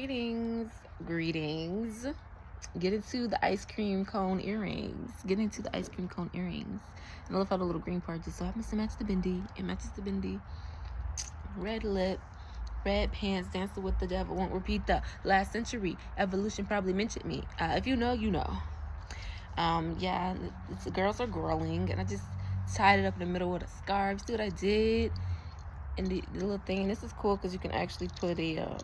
Greetings. Get into the ice cream cone earrings. And I love how the little green part just so happens to match the bindi. It matches the bindi. Red lip, red pants, dancing with the devil. Won't repeat the last century. Evolution probably mentioned me. If you know, you know. Yeah, the girls are girling, and I just tied it up in the middle with a scarf. See what I did? And the little thing. And this is cool because you can actually put a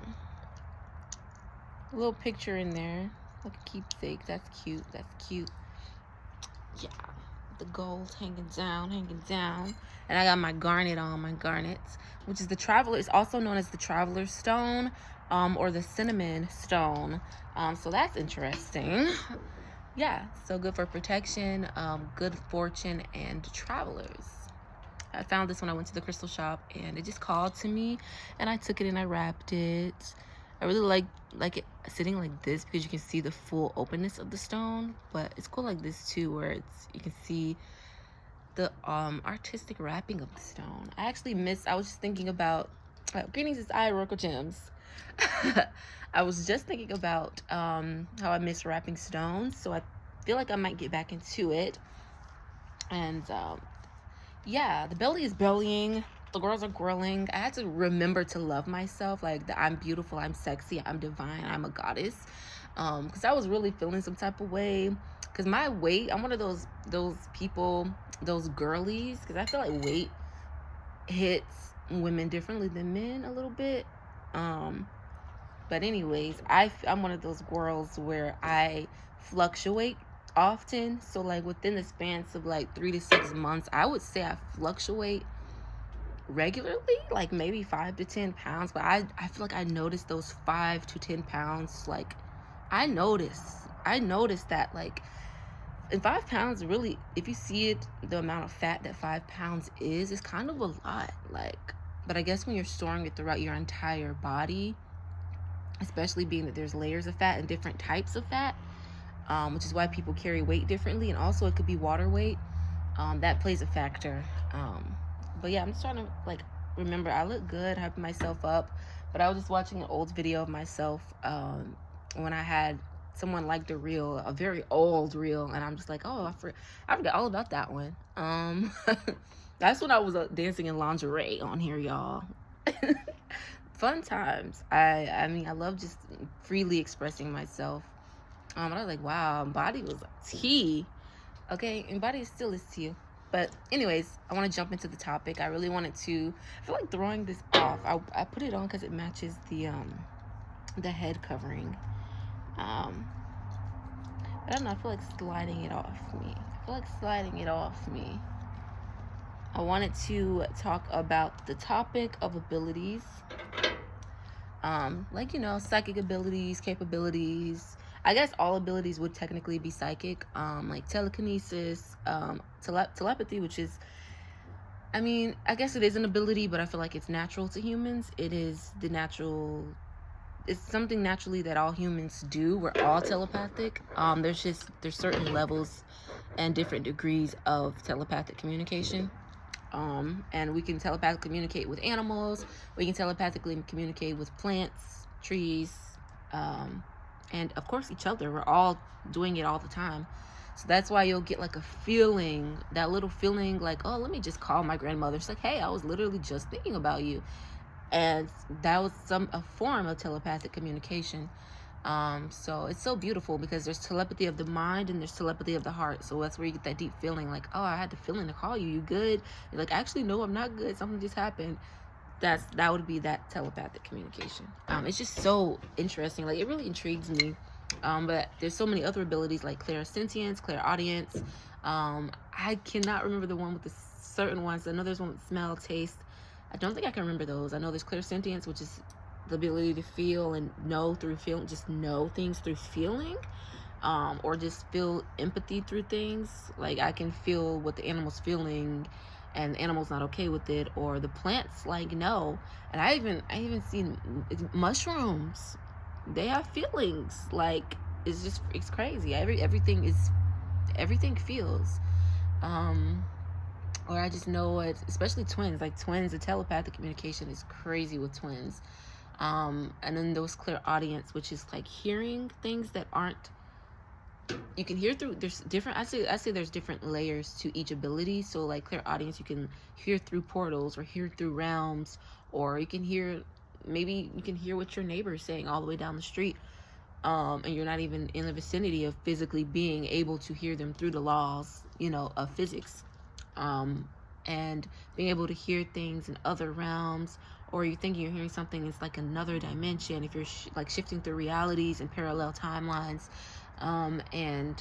little picture in there, like a keepsake. That's cute. Yeah, the gold hanging down. And I got my garnet on, which is the traveler. It's also known as the traveler stone, or the cinnamon stone. So that's interesting. Yeah, so good for protection, good fortune, and travelers. I found this when I went to the crystal shop, and it just called to me, and I took it and I wrapped it. I really like it sitting like this because you can see the full openness of the stone, but it's cool like this too, where you can see the artistic wrapping of the stone. I was just thinking about greetings, it's Oracle Gems. I was just thinking about how I miss wrapping stones, so I feel like I might get back into it. And yeah, the belly is bellying. The girls are grilling. I had to remember to love myself, like I'm beautiful, I'm sexy, I'm divine, I'm a goddess. Because I was really feeling some type of way. Because my weight, I'm one of those people, those girlies. Because I feel like weight hits women differently than men a little bit. But anyways, I'm one of those girls where I fluctuate often. So like within the spans of like 3 to 6 months, I would say I fluctuate regularly, like maybe 5 to 10 pounds. But I feel like I notice those 5 to 10 pounds. Like I notice that, like, and 5 pounds really, if you see it, the amount of fat that 5 pounds is kind of a lot. Like, but I guess when you're storing it throughout your entire body, especially being that there's layers of fat and different types of fat, which is why people carry weight differently, and also it could be water weight, that plays a factor. But yeah, I'm just trying to like remember. I look good, hyping myself up, but I was just watching an old video of myself when I had someone liked a reel, a very old reel, and I'm just like, oh, I forgot all about that one. That's when I was dancing in lingerie on here, y'all. Fun times. I mean, I love just freely expressing myself. I was like, wow, body was tea. Okay, and body still is tea. But anyways, I want to jump into the topic. I really wanted to, I feel like throwing this off. I put it on because it matches the head covering. But I don't know, I feel like sliding it off me. I wanted to talk about the topic of abilities. Like, you know, psychic abilities, capabilities. I guess all abilities would technically be psychic, like telekinesis, telepathy, which is, I mean, I guess it is an ability, but I feel like it's natural to humans. It's something naturally that all humans do. We're all telepathic. There's certain levels and different degrees of telepathic communication. And we can telepathically communicate with animals. We can telepathically communicate with plants, trees, and of course each other. We're all doing it all the time. So that's why you'll get like a feeling, that little feeling like, oh, let me just call my grandmother. She's like, hey, I was literally just thinking about you. And that was a form of telepathic communication. So it's so beautiful because there's telepathy of the mind and there's telepathy of the heart. So that's where you get that deep feeling like, oh, I had the feeling to call you. You good? You're like, actually, no, I'm not good. Something just happened. That would be that telepathic communication. It's just so interesting. Like, it really intrigues me. But there's so many other abilities like Clairsentience, Clairaudience. I cannot remember the one with the certain ones. I know there's one with smell, taste. I don't think I can remember those. I know there's Clairsentience, which is the ability to feel and know through feeling, just know things through feeling, or just feel empathy through things. Like, I can feel what the animal's feeling and the animal's not okay with it, or the plants like no. And I even seen mushrooms, they have feelings. Like, it's crazy. Everything feels. Or I just know it, especially twins. Like, twins, the telepathic communication is crazy with twins. And then there was Clairaudience, which is like hearing things that aren't, you can hear through, there's different, I say there's different layers to each ability. So like Clairaudience, you can hear through portals or hear through realms, or you can hear, maybe you can hear what your neighbor is saying all the way down the street. And you're not even in the vicinity of physically being able to hear them through the laws, you know, of physics. And being able to hear things in other realms, or you think you're hearing something, it's like another dimension if you're like shifting through realities and parallel timelines. And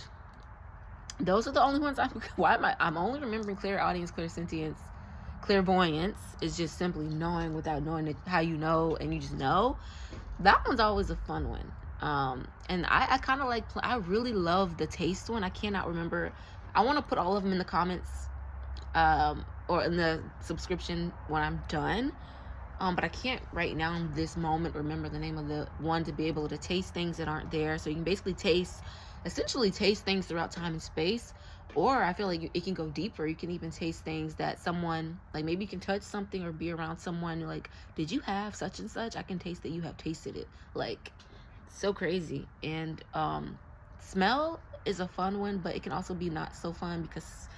those are the only ones I'm only remembering Clairaudience, Clairsentience. Clairvoyance is just simply knowing without knowing it, how you know, and you just know. That one's always a fun one. And I kind of like, I really love the taste one. I cannot remember. I want to put all of them in the comments, or in the subscription when I'm done. But I can't right now in this moment remember the name of the one to be able to taste things that aren't there. So you can basically essentially taste things throughout time and space. Or I feel like it can go deeper. You can even taste things that someone, like maybe you can touch something or be around someone like, did you have such and such? I can taste that you have tasted it. Like, so crazy. And smell is a fun one, but it can also be not so fun, because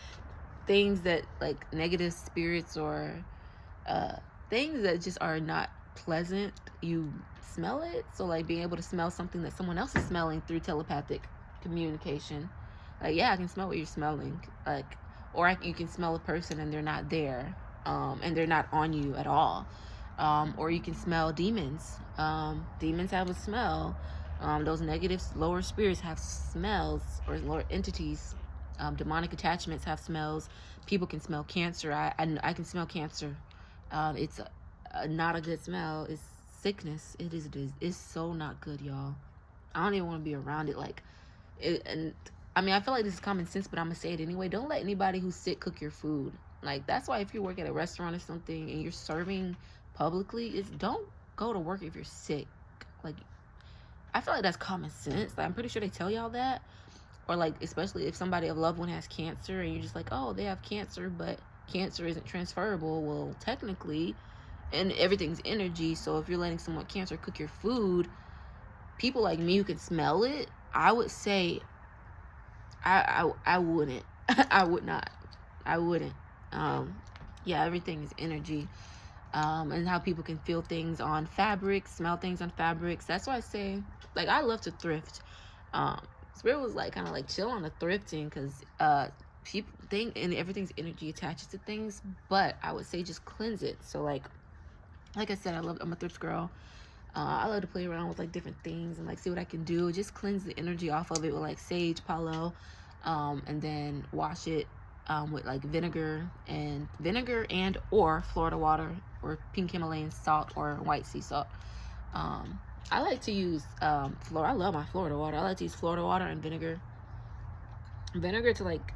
things that like negative spirits or things that just are not pleasant, you smell it. So like being able to smell something that someone else is smelling through telepathic communication, like, yeah, I can smell what you're smelling. Like, or you can smell a person and they're not there, and they're not on you at all. Or you can smell demons. Demons have a smell. Those negative lower spirits have smells, or lower entities. Demonic attachments have smells. People can smell cancer. I can smell cancer. It's not a good smell. It's sickness. It's so not good, y'all. I don't even want to be around it. Like, and I mean, I feel like this is common sense, but I'm gonna say it anyway. Don't let anybody who's sick cook your food. Like, that's why if you work at a restaurant or something and you're serving publicly, don't go to work if you're sick. Like, I feel like that's common sense. Like, I'm pretty sure they tell y'all that. Or like, especially if a loved one has cancer and you're just like, oh, they have cancer, but cancer isn't transferable. Well, technically, and everything's energy. So if you're letting someone with cancer cook your food, people like me who can smell it, I would say I wouldn't. I would not. I wouldn't. Yeah, everything is energy. And how people can feel things on fabrics, smell things on fabrics. That's why I say, like, I love to thrift. Spirit was like kind of like chill on the thrifting, because people think, and everything's energy attaches to things. But I would say just cleanse it. So like I said, I'm a thrift girl. I love to play around with like different things and like see what I can do. Just cleanse the energy off of it with like sage, palo, and then wash it with like vinegar and or Florida water, or pink Himalayan salt, or white sea salt. I like to use I love my Florida water. I like to use Florida water and vinegar to like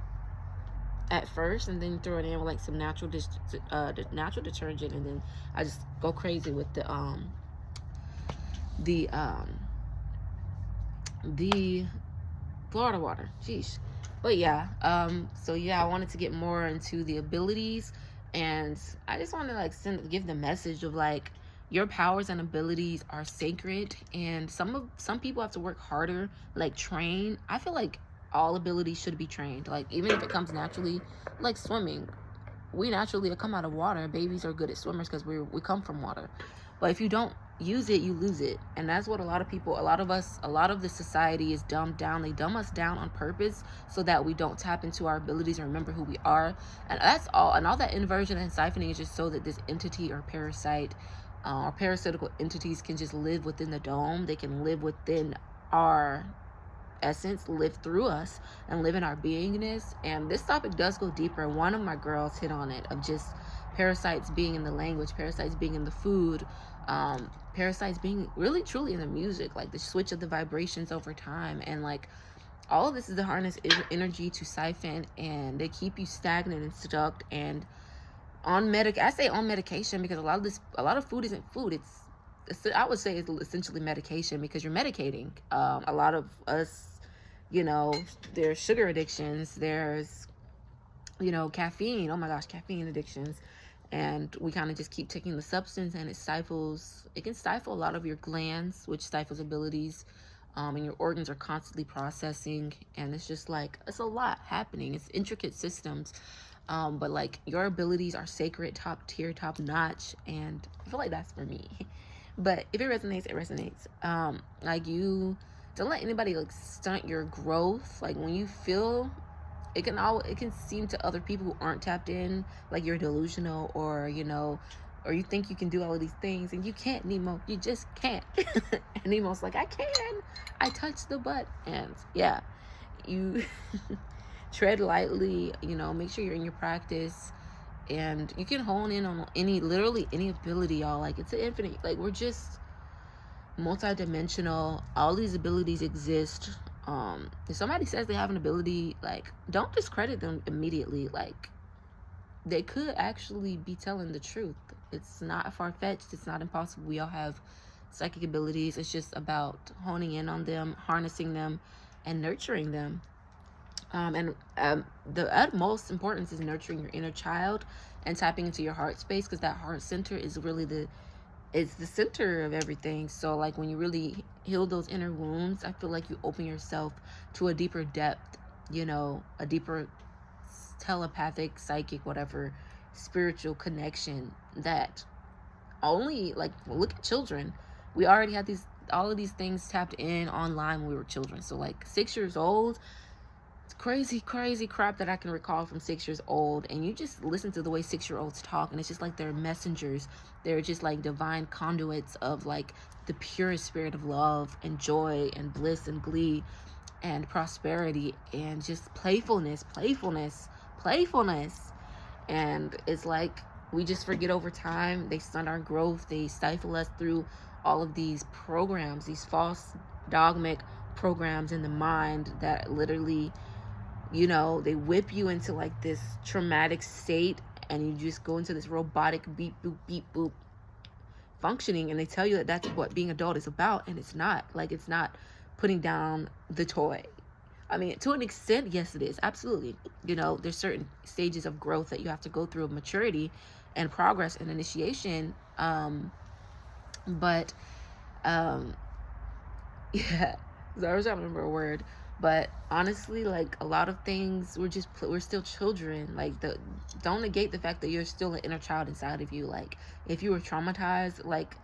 at first, and then throw it in with like some natural detergent, and then I just go crazy with the Florida water. Sheesh. But yeah, so yeah, I wanted to get more into the abilities, and I just want to like give the message of like, your powers and abilities are sacred, and some people have to work harder, like train. I feel like all abilities should be trained, like even if it comes naturally, like swimming. We naturally come out of water. Babies are good at swimmers because we come from water. But if you don't use it, you lose it. And that's what a lot of the society is dumbed down. They dumb us down on purpose so that we don't tap into our abilities and remember who we are. And that's all. And all that inversion and siphoning is just so that this entity or parasite or parasitical entities can just live within the dome. They can live within our essence, live through us, and live in our beingness. And this topic does go deeper. One of my girls hit on it, of just parasites being in the language, parasites being in the food, parasites being really truly in the music, like the switch of the vibrations over time. And like, all of this is to harness energy to siphon, and they keep you stagnant and stuck and on medication, because a lot of food isn't food. I would say it's essentially medication, because you're medicating. A lot of us, there's sugar addictions, there's, caffeine. Oh my gosh, caffeine addictions. and we kind of just keep taking the substance, and it can stifle a lot of your glands, which stifles abilities, and your organs are constantly processing, and it's just like, it's a lot happening. It's intricate systems, but like, your abilities are sacred, top tier, top notch, and I feel like that's for me. But if it resonates, it resonates. Like, you don't let anybody like stunt your growth. Like, when you feel, it can seem to other people who aren't tapped in like you're delusional, or or you think you can do all of these things, and you can't, Nemo. You just can't. And Nemo's like, I can. I touched the butt. And yeah, you tread lightly, make sure you're in your practice, and you can hone in on literally any ability, y'all. Like, it's an infinite, like, we're just multi-dimensional. All these abilities exist. If somebody says they have an ability, like, don't discredit them immediately. Like, they could actually be telling the truth. It's not far-fetched. It's not impossible. We all have psychic abilities. It's just about honing in on them, harnessing them, and nurturing them. The utmost importance is nurturing your inner child and tapping into your heart space, because that heart center is really it's the center of everything. So like, when you really heal those inner wounds, I feel like you open yourself to a deeper depth, a deeper telepathic, psychic, whatever, spiritual connection that only, like, look at children. We already had all of these things tapped in online when we were children. So like, 6 years old, crazy crap that I can recall from 6 years old. And you just listen to the way 6-year-olds talk, and it's just like they're messengers. They're just like divine conduits of like the purest spirit of love and joy and bliss and glee and prosperity and just playfulness. And it's like, we just forget over time. They stunt our growth. They stifle us through all of these programs, these false dogmatic programs in the mind that literally, they whip you into like this traumatic state, and you just go into this robotic beep boop functioning, and they tell you that that's what being adult is about, and it's not. Like, it's not putting down the toy. I mean, to an extent, yes, it is. Absolutely. There's certain stages of growth that you have to go through, of maturity and progress and initiation. But yeah, so I was trying to remember a word. But honestly, like, a lot of things, we're still children. Like, don't negate the fact that you're still an inner child inside of you. Like, if you were traumatized, like,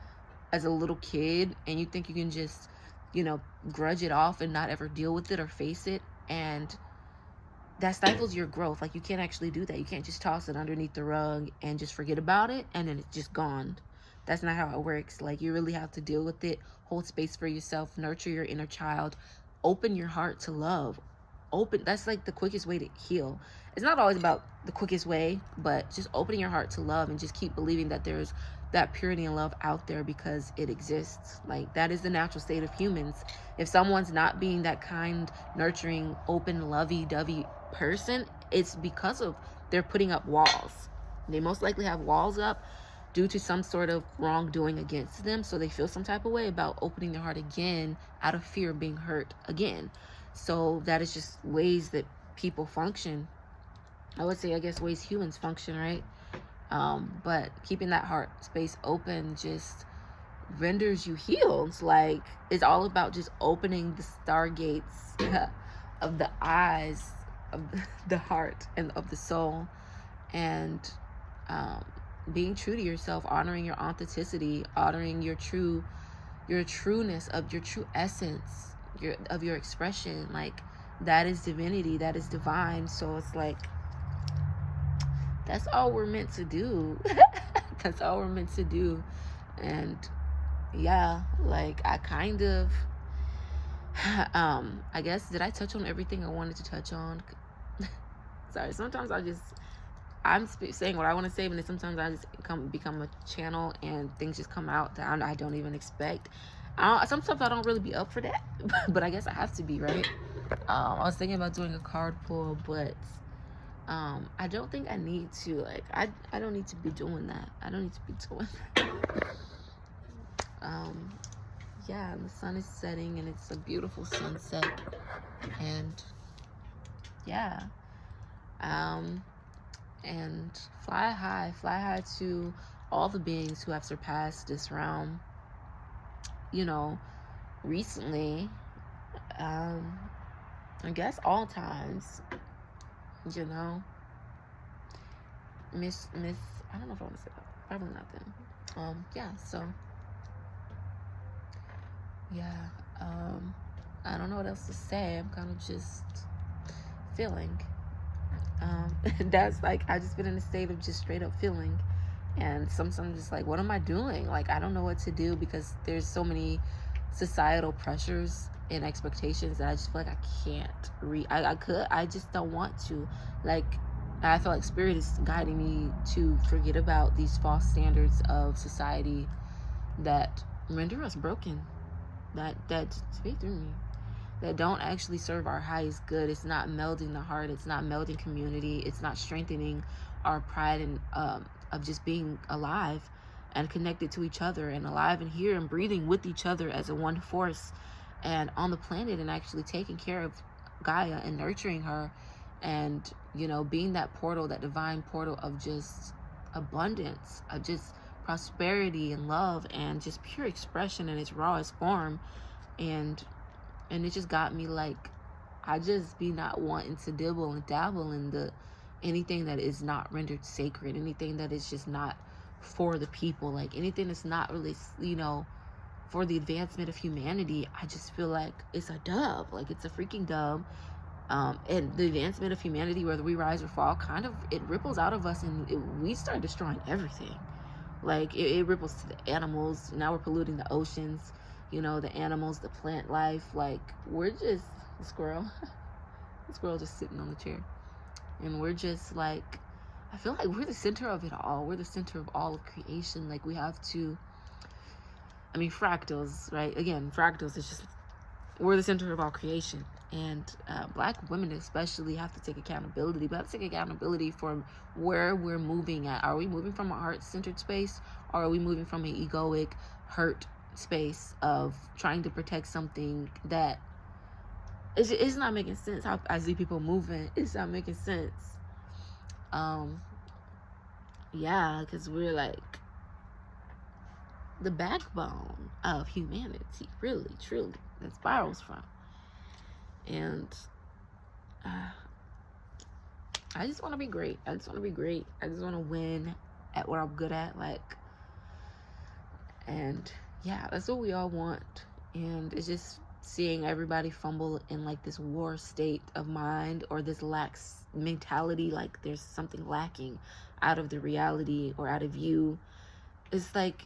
as a little kid, and you think you can just, grudge it off and not ever deal with it or face it, and that stifles your growth. Like, you can't actually do that. You can't just toss it underneath the rug and just forget about it, and then it's just gone. That's not how it works. Like, you really have to deal with it, hold space for yourself, nurture your inner child, open your heart to love. That's like the quickest way to heal. It's not always about the quickest way, but just opening your heart to love, and just keep believing that there's that purity and love out there, because it exists. Like, that is the natural state of humans. If someone's not being that kind, nurturing, open, lovey-dovey person, it's because of they're putting up walls. They most likely have walls up due to some sort of wrongdoing against them, so they feel some type of way about opening their heart again out of fear of being hurt again. So that is just ways that people function. I would say, I guess, ways humans function, right? But keeping that heart space open just renders you healed. Like, it's all about just opening the stargates of the eyes of the heart and of the soul, and being true to yourself, honoring your authenticity, honoring your trueness of your true essence, of your expression. Like, that is divinity, that is divine. So it's like, that's all we're meant to do. That's all we're meant to do. And yeah, like, I kind of I guess, did I touch on everything I wanted to touch on? Sorry, sometimes I'm saying what I want to say, but then sometimes I just become a channel, and things just come out that I don't even expect. Sometimes I don't really be up for that, but I guess I have to be, right? I was thinking about doing a card pull, but I don't think I need to. Like, I don't need to be doing that. I don't need to be doing that. Yeah, the sun is setting, and it's a beautiful sunset, and yeah, and fly high to all the beings who have surpassed this realm, you know, recently, I guess all times, you know. Miss, I don't know if I want to say that. Probably not then. Yeah, so, yeah, I don't know what else to say. I'm kind of just feeling. That's like, I just been in a state of just straight up feeling. And sometimes I'm just like, what am I doing? Like, I don't know what to do because there's so many societal pressures and expectations that I just feel like I can't I just don't want to. Like, I feel like spirit is guiding me to forget about these false standards of society that render us broken, that speak through me, that don't actually serve our highest good. It's not melding the heart. It's not melding community. It's not strengthening our pride and of just being alive and connected to each other and alive and here and breathing with each other as a one force and on the planet, and actually taking care of Gaia and nurturing her, and, you know, being that portal, that divine portal of just abundance, of just prosperity and love and just pure expression in its rawest form. And it just got me like, I just be not wanting to dibble and dabble in the anything that is not rendered sacred, anything that is just not for the people, like anything that's not really, you know, for the advancement of humanity. I just feel like it's a dub, like it's a freaking dub. And the advancement of humanity, whether we rise or fall, kind of, it ripples out of us, and we start destroying everything. Like it ripples to the animals. Now we're polluting the oceans, you know, the animals, the plant life. Like, we're just the squirrel the squirrel just sitting on the chair, and we're just like, I feel like we're the center of it all. We're the center of all of creation. Like, we have to, I mean, fractals, right? Again, fractals is just, we're the center of all creation. And Black women especially have to take accountability. We have to take accountability for where we're moving at. Are we moving from a heart-centered space, or are we moving from an egoic, hurt space of trying to protect something that it's not making sense? How I see people moving, it's not making sense. Yeah, because we're like the backbone of humanity, really, truly, that spirals from. And I just want to be great. I just want to be great. I just want to win at what I'm good at, like, and yeah, that's what we all want. And it's just seeing everybody fumble in like this war state of mind, or this lax mentality, like there's something lacking out of the reality or out of you. It's like,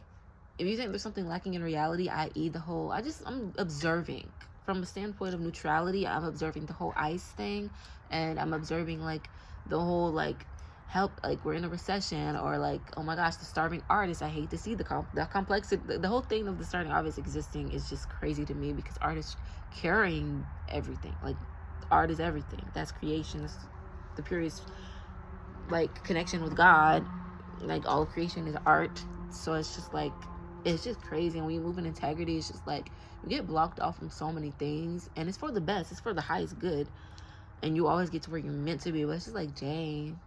if you think there's something lacking in reality, i.e. the whole, I'm observing from a standpoint of neutrality. I'm observing the whole ICE thing, and I'm observing like the whole like help, like we're in a recession, or like, oh my gosh, the starving artist. I hate to see the complexity, the whole thing of the starving artist existing is just crazy to me, because art is carrying everything. Like, art is everything. That's creation. That's the purest like connection with God. Like, all of creation is art. So it's just like, it's just crazy. And when you move in integrity, it's just like, you get blocked off from so many things, and it's for the best, it's for the highest good, and you always get to where you're meant to be. But it's just like, dang,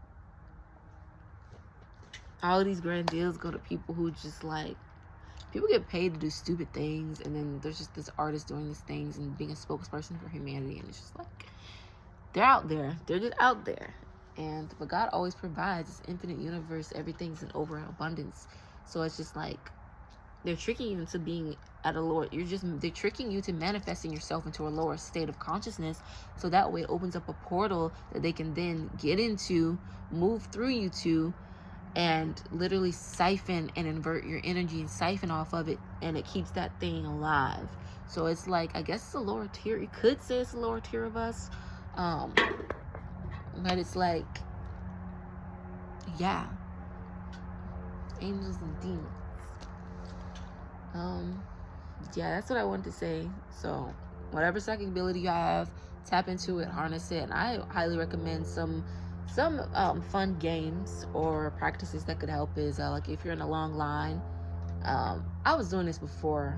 all of these grand deals go to people who just like, people get paid to do stupid things, and then there's just this artist doing these things and being a spokesperson for humanity, and it's just like, they're out there, they're just out there. But God always provides this infinite universe. Everything's in overabundance. So it's just like, they're tricking you into being at a lower, they're tricking you to manifesting yourself into a lower state of consciousness, so that way it opens up a portal that they can then get into, move through you to, and literally siphon and invert your energy and siphon off of it, and it keeps that thing alive. So it's like, I guess it's a lower tier. You could say it's a lower tier of us, but it's like, yeah, angels and demons. Yeah, that's what I wanted to say. So whatever psychic ability you have, tap into it, harness it. And I highly recommend some fun games or practices that could help is like, if you're in a long line, I was doing this before.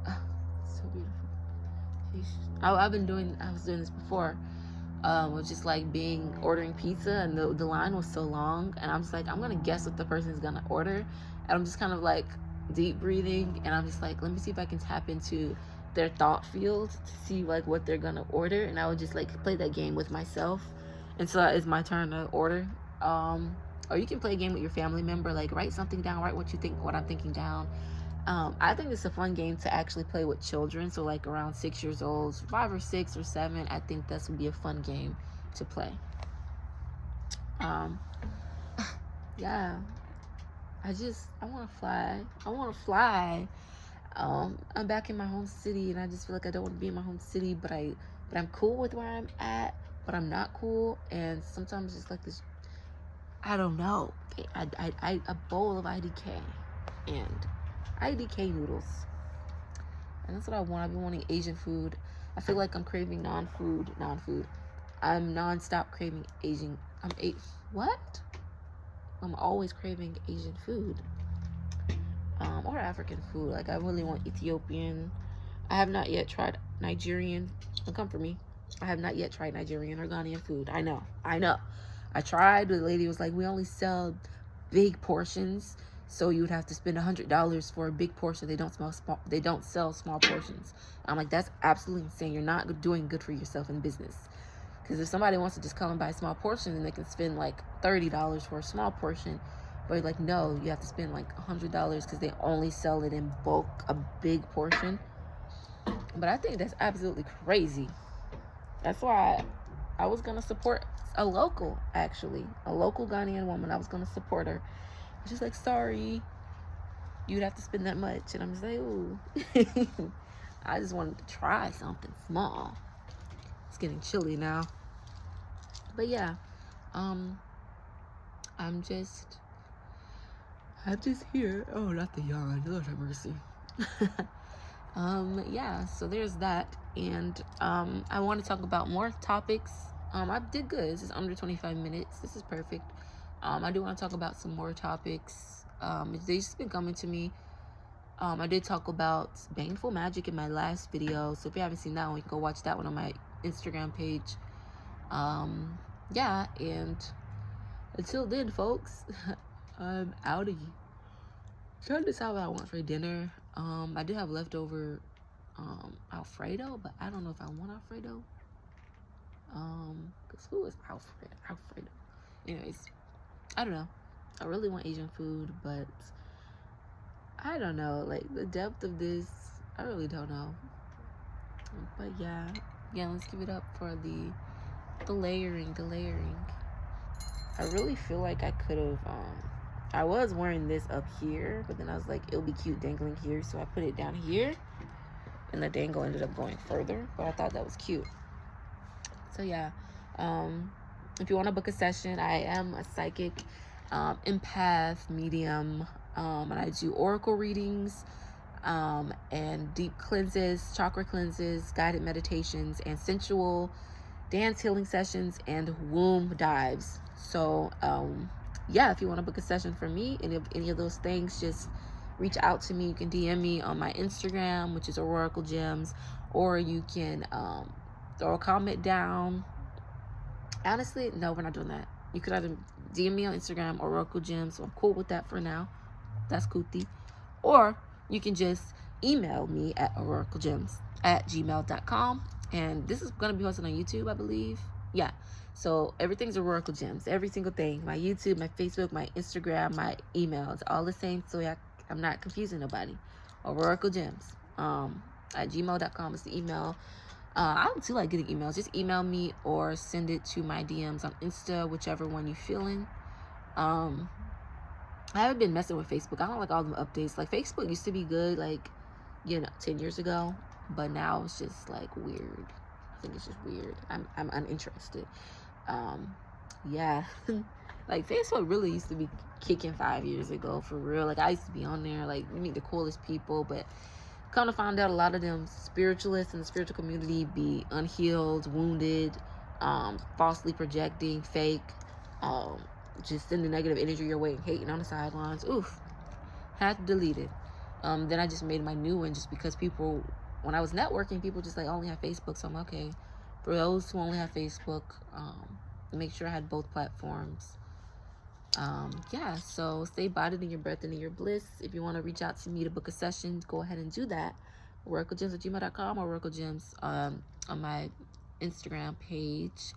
So beautiful. I was doing this before, was just like ordering pizza, and the line was so long, and I'm just like, I'm gonna guess what the person's gonna order, and I'm just kind of like deep breathing, and I'm just like, let me see if I can tap into their thought field to see like what they're gonna order, and I would just like play that game with myself until it's my turn to order. Or you can play a game with your family member, like write something down, write what you think, what I'm thinking down. I think it's a fun game to actually play with children. So like around 6 years old, 5 or 6 or 7, I think this would be a fun game to play. Yeah, I want to fly. I want to fly. I'm back in my home city, and I just feel like I don't want to be in my home city, but I'm cool with where I'm at, but I'm not cool. And sometimes it's like this, I don't know, a bowl of IDK and IDK noodles, and that's what I want. I've been wanting Asian food. I feel like I'm craving non-food. I'm non-stop craving Asian. What? I'm always craving Asian food, or African food. Like I really want Ethiopian. I have not yet tried Nigerian. Don't come for me. I have not yet tried Nigerian or Ghanaian food. I know. I tried. The lady was like, we only sell big portions, so you would have to spend $100 for a big portion. They don't sell small portions. I'm like, that's absolutely insane. You're not doing good for yourself in business. Because if somebody wants to just come and buy a small portion, then they can spend like $30 for a small portion. But you're like, no, you have to spend like $100 because they only sell it in bulk, a big portion. But I think that's absolutely crazy. That's why I was going to support a local Ghanaian woman. I was going to support her. She's like, sorry, you'd have to spend that much. And I'm just like, ooh. I just wanted to try something small. It's getting chilly now. But yeah, I'm just here. Oh, not the yawn. Lord have mercy. Yeah, so there's that. And I want to talk about more topics. I did good. This is under 25 minutes. This is perfect. I do want to talk about some more topics. They've just been coming to me. I did talk about baneful magic in my last video, so if you haven't seen that one, you can go watch that one on my Instagram page. Yeah, and until then, folks, I'm outie. Trying to decide what I want for dinner. I did have leftover Alfredo, but I don't know if I want Alfredo. Because who is Alfredo? Anyways, I don't know. I really want Asian food, but I don't know. Like, the depth of this, I really don't know. But yeah, let's give it up for the layering. I really feel like I could have, I was wearing this up here, but then I was like, it'll be cute dangling here, so I put it down here, and the dangle ended up going further, but I thought that was cute. So yeah, if you want to book a session, I am a psychic, empath, medium, and I do oracle readings, and deep cleanses, chakra cleanses, guided meditations, and sensual dance healing sessions, and womb dives. So yeah, if you want to book a session for me, any of those things, just reach out to me. You can DM me on my Instagram, which is Oracle Gems, or you can throw a comment down. Honestly, no, we're not doing that. You could either DM me on Instagram or Oracle Gems, so I'm cool with that for now. That's cootie. Or you can just email me at oraclegems@gmail.com. And this is going to be hosted on YouTube, I believe. Yeah. So everything's Oracle Gems. Every single thing. My YouTube, my Facebook, my Instagram, my email. It's all the same, so I'm not confusing nobody. Oracle Gems at gmail.com is the email. I don't feel like getting emails. Just email me or send it to my DMs on Insta, whichever one you're feeling. I haven't been messing with Facebook. I don't like all the updates. Like, Facebook used to be good, like, 10 years ago, but now it's just like weird. I think it's just weird. I'm uninterested. Yeah. Like, Facebook really used to be kicking 5 years ago, for real. Like, I used to be on there, like, you meet the coolest people, but come to find out, a lot of them spiritualists in the spiritual community be unhealed, wounded, falsely projecting, fake, just sending negative energy your way and hating on the sidelines. Oof. Had to delete it. Then I just made my new one just because people, when I was networking, people just like, only have Facebook, so I'm okay. For those who only have Facebook, make sure I had both platforms. Yeah, so stay bodied in your breath and in your bliss. If you want to reach out to me to book a session, go ahead and do that. oraclegems@gmail.com or oraclegems on my Instagram page.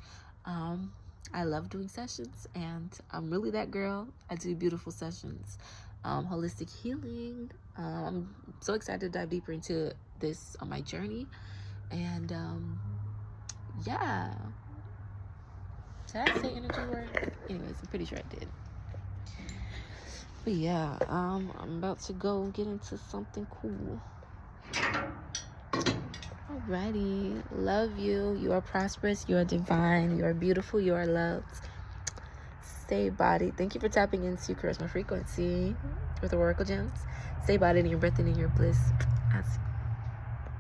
I love doing sessions, and I'm really that girl. I do beautiful sessions. Holistic healing. I'm so excited to dive deeper into this on my journey. And yeah. Did I say energy work? Anyways, I'm pretty sure I did. But yeah, I'm about to go get into something cool. Alrighty. Love you. You are prosperous. You are divine. You are beautiful. You are loved. Stay bodied. Thank you for tapping into Charisma Frequency with the Oracle Gems. Stay bodied in your breath and in your bliss.